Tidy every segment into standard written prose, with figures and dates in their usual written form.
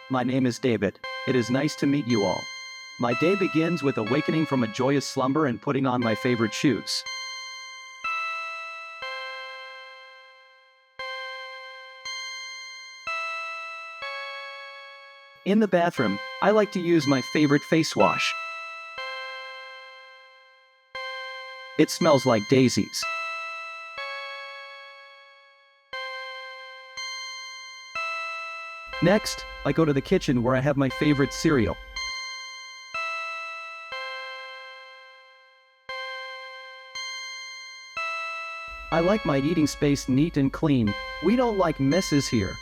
My name is David. It is nice to meet you all. My day begins with awakening from a joyous slumber and putting on my favorite shoes. In the bathroom, I like to use my favorite face wash. It smells like daisies. Next, I go to the kitchen where I have my favorite cereal. I like my eating space neat and clean. We don't like messes here.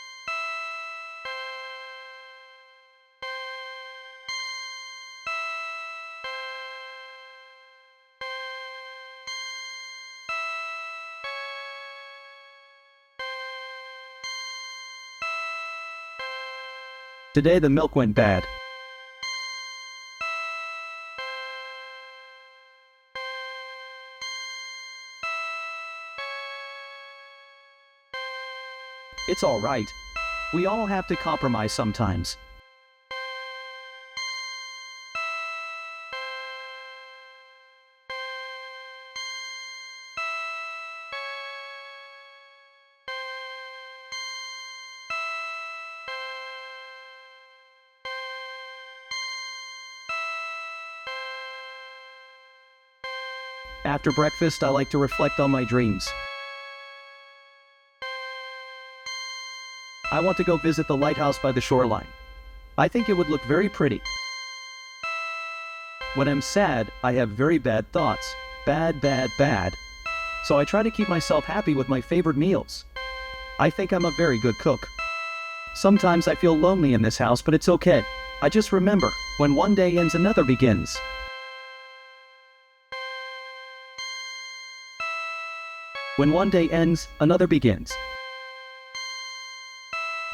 Today the milk went bad. It's all right. We all have to compromise sometimes. After breakfast, I like to reflect on my dreams. I want to go visit the lighthouse by the shoreline. I think it would look very pretty. When I'm sad, I have very bad thoughts. Bad, bad, bad. So I try to keep myself happy with my favorite meals. I think I'm a very good cook. Sometimes I feel lonely in this house, but it's okay. I just remember, when one day ends, another begins. When one day ends, another begins.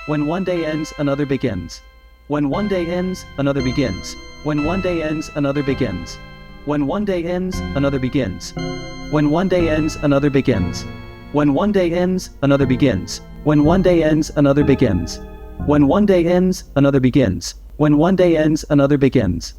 When one day ends, another begins. When one day ends, another begins. When one day ends, another begins. When one day ends, another begins. When one day ends, another begins. When one day ends, another begins. When one day ends, another begins. When one day ends, another begins. When one day ends, another begins.